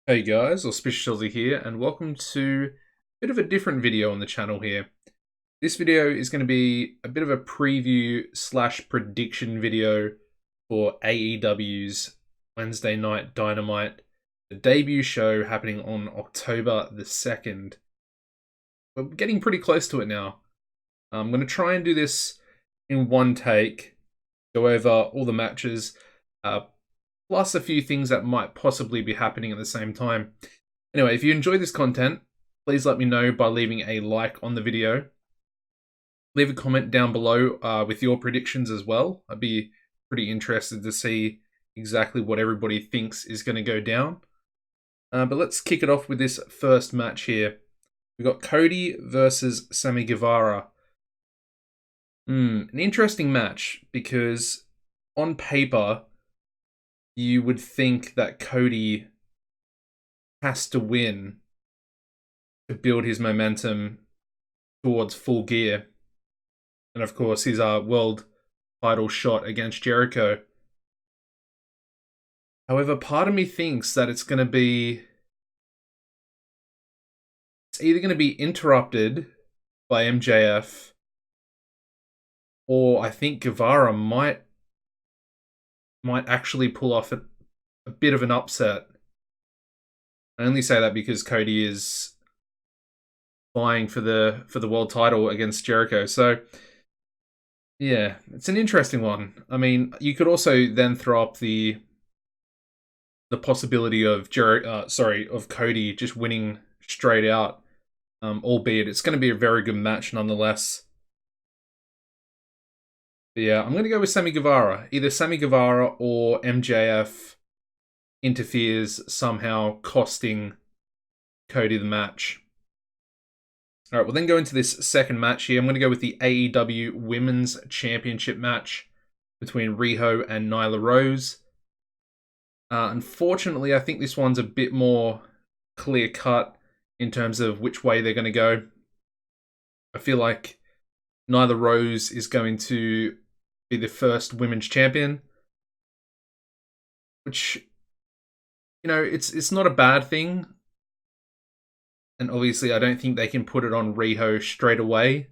Hey guys, Auspicious here, and welcome to a bit of a different video on the channel here. This video is going to be a bit of a preview slash prediction video for AEW's Wednesday Night Dynamite, the debut show happening on October the 2nd. We're getting pretty close to it now. I'm going to try and do this in one take, go over all the matches, plus a few things that might possibly be happening at the same time. Anyway, if you enjoy this content, please let me know by leaving a like on the video. Leave a comment down below with your predictions as well. I'd be pretty interested to see exactly what everybody thinks is going to go down. But let's kick it off with this first match here. We've got Cody versus Sammy Guevara. An interesting match because on paper, you would think that Cody has to win to build his momentum towards Full Gear. And of course, his world title shot against Jericho. However, part of me thinks that it's either going to be interrupted by MJF, or I think Guevara might actually pull off a bit of an upset. I only say that because Cody is vying for the world title against Jericho. So yeah, it's an interesting one. I mean, you could also then throw up the possibility of Cody just winning straight out. Albeit it's going to be a very good match nonetheless. But yeah, I'm going to go with Sammy Guevara. Either Sammy Guevara or MJF interferes somehow, costing Cody the match. Alright, we'll then go into this second match here. I'm going to go with the AEW Women's Championship match between Rijo and Nyla Rose. Unfortunately, I think this one's a bit more clear-cut in terms of which way they're going to go. I feel like Nyla Rose is going to be the first women's champion, which, you know, it's not a bad thing. And obviously, I don't think they can put it on Rijo straight away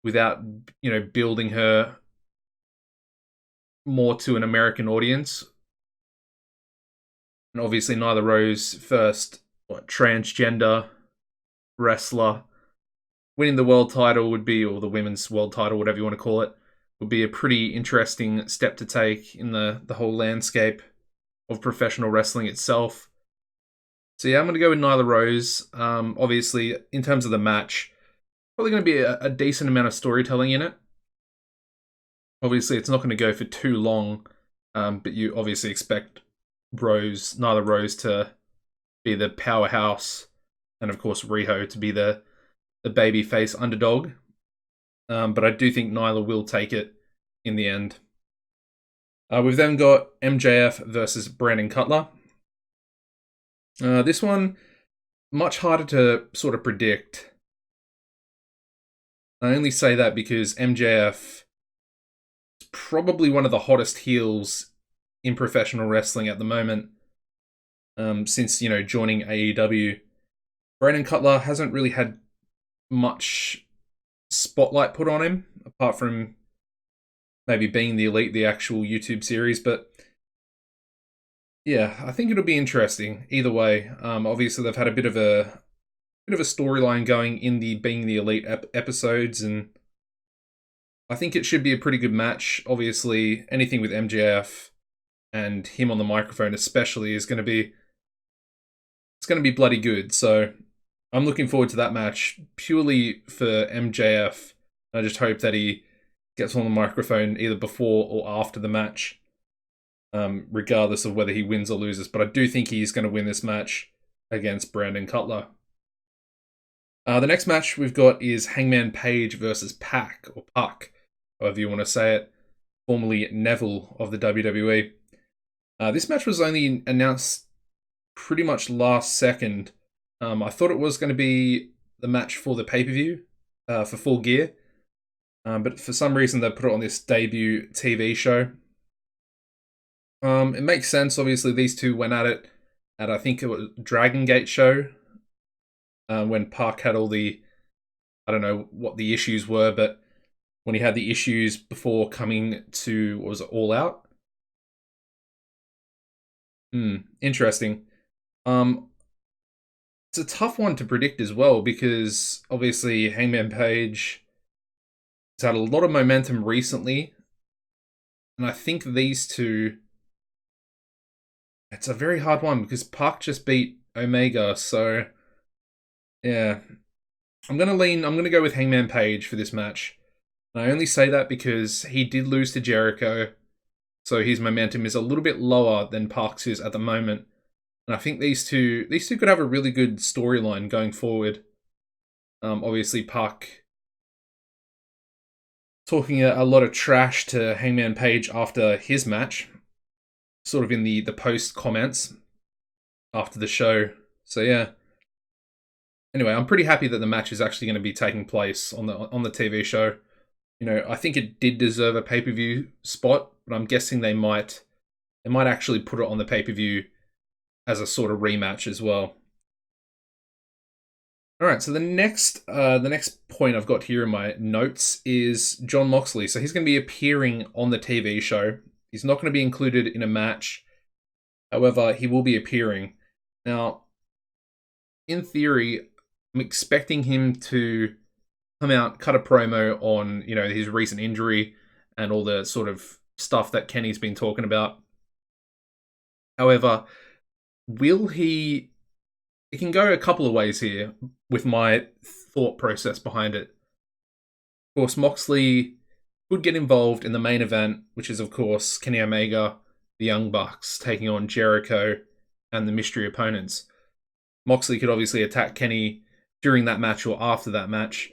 without, building her more to an American audience. And obviously, Nyla Rose, first transgender wrestler, winning the world title would be, or the women's world title, whatever you want to call it, would be a pretty interesting step to take in the whole landscape of professional wrestling itself. So yeah, I'm going to go with Nyla Rose. Obviously, in terms of the match, probably going to be a decent amount of storytelling in it. Obviously, it's not going to go for too long, but you obviously expect Nyla Rose to be the powerhouse, and of course Rijo to be the babyface underdog. But I do think Nyla will take it in the end. We've then got MJF versus Brennan Cutler. This one, much harder to sort of predict. I only say that because MJF is probably one of the hottest heels in professional wrestling at the moment. Since, joining AEW. Brennan Cutler hasn't really had much spotlight put on him, apart from maybe being the Elite, the actual YouTube series, but yeah, I think it'll be interesting either way. Obviously, they've had a bit of a storyline going in the Being the Elite episodes, and I think it should be a pretty good match. Obviously, anything with MJF and him on the microphone, especially, is going to be bloody good. So I'm looking forward to that match purely for MJF. I just hope that he gets on the microphone either before or after the match, regardless of whether he wins or loses. But I do think he's going to win this match against Brennan Cutler. The next match we've got is Hangman Page versus Pac, or Puck, however you want to say it, formerly Neville of the WWE. This match was only announced pretty much last second. I thought it was going to be the match for the pay-per-view, for Full Gear. But for some reason, they put it on this debut TV show. It makes sense. Obviously, these two went at it at, I think it was Dragon Gate show, when Park had all the, I don't know what the issues were, but when he had the issues before coming to, what was it, All Out? Interesting. Um, it's a tough one to predict as well because obviously Hangman Page has had a lot of momentum recently, and I think these two, it's a very hard one because Park just beat Omega, so yeah. I'm gonna go with Hangman Page for this match. And I only say that because he did lose to Jericho, so his momentum is a little bit lower than Park's is at the moment. And I think these two could have a really good storyline going forward. Obviously Park talking a lot of trash to Hangman Page after his match, sort of in the post comments after the show. So yeah. Anyway, I'm pretty happy that the match is actually going to be taking place on the TV show. You know, I think it did deserve a pay-per-view spot, but I'm guessing they might actually put it on the pay-per-view as a sort of rematch as well. All right, so the next point I've got here in my notes is Jon Moxley. So he's going to be appearing on the TV show. He's not going to be included in a match. However, he will be appearing. Now, in theory, I'm expecting him to come out, cut a promo on, you know, his recent injury and all the sort of stuff that Kenny's been talking about. However, will he... It can go a couple of ways here with my thought process behind it. Of course, Moxley could get involved in the main event, which is, of course, Kenny Omega, the Young Bucks, taking on Jericho and the mystery opponents. Moxley could obviously attack Kenny during that match or after that match.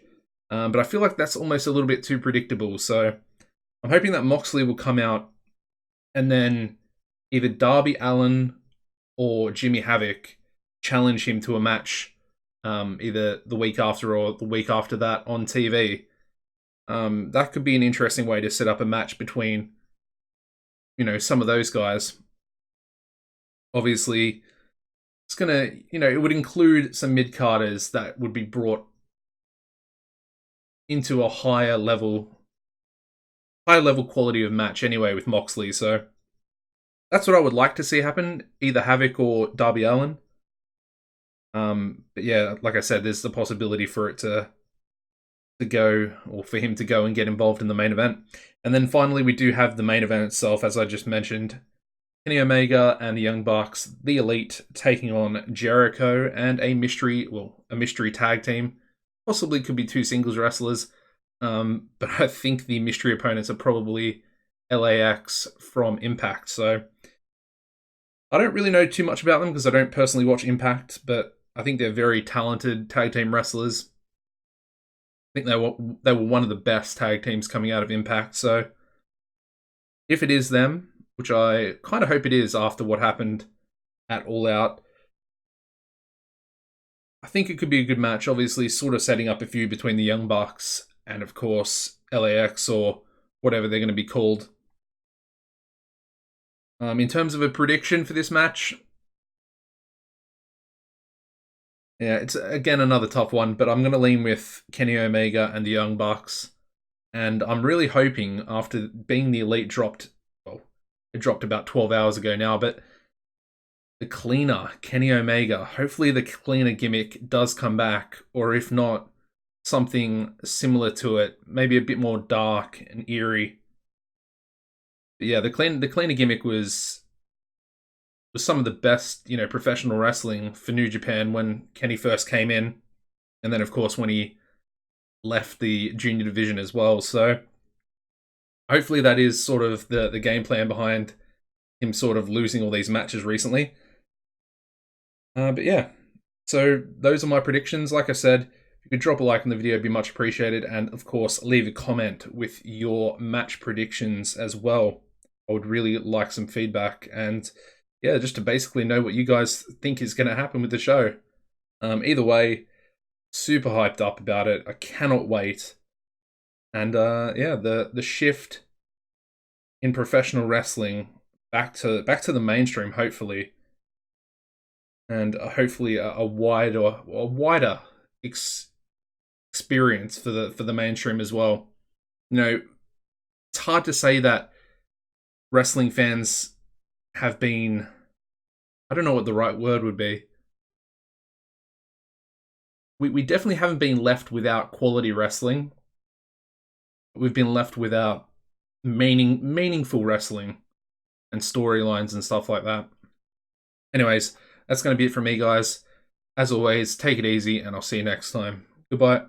But I feel like that's almost a little bit too predictable. So I'm hoping that Moxley will come out and then either Darby Allin or Jimmy Havoc challenge him to a match, either the week after or the week after that on TV. That could be an interesting way to set up a match between, you know, some of those guys. Obviously, it's gonna, you know, it would include some mid-carders that would be brought into a higher level quality of match anyway with Moxley. So that's what I would like to see happen, either Havoc or Darby Allin. But yeah, like I said, there's the possibility for it to go, or for him to go and get involved in the main event. And then finally, we do have the main event itself, as I just mentioned. Kenny Omega and the Young Bucks, the Elite, taking on Jericho and a mystery tag team. Possibly could be two singles wrestlers. But I think the mystery opponents are probably LAX from Impact. So I don't really know too much about them because I don't personally watch Impact, but I think they're very talented tag team wrestlers. I think they were one of the best tag teams coming out of Impact. So if it is them, which I kind of hope it is after what happened at All Out, I think it could be a good match. Obviously, sort of setting up a feud between the Young Bucks and, of course, LAX or whatever they're going to be called. In terms of a prediction for this match, yeah, it's again another tough one, but I'm going to lean with Kenny Omega and the Young Bucks. And I'm really hoping, after being the Elite dropped, well, it dropped about 12 hours ago now, but the cleaner, Kenny Omega, hopefully the cleaner gimmick does come back, or if not, something similar to it, maybe a bit more dark and eerie. But yeah, the cleaner gimmick was some of the best, you know, professional wrestling for New Japan when Kenny first came in, and then of course when he left the junior division as well. So hopefully that is sort of the game plan behind him sort of losing all these matches recently. But yeah, so those are my predictions. Like I said, if you could drop a like on the video, it'd be much appreciated. And of course, leave a comment with your match predictions as well. I would really like some feedback. And yeah, just to basically know what you guys think is going to happen with the show. Either way, super hyped up about it. I cannot wait. And yeah, the shift in professional wrestling back to the mainstream, hopefully, and hopefully a wider experience for the mainstream as well. You know, it's hard to say that wrestling fans have been, I don't know what the right word would be. We definitely haven't been left without quality wrestling. We've been left without meaningful wrestling and storylines and stuff like that. Anyways, that's going to be it from me, guys. As always, take it easy, and I'll see you next time. Goodbye.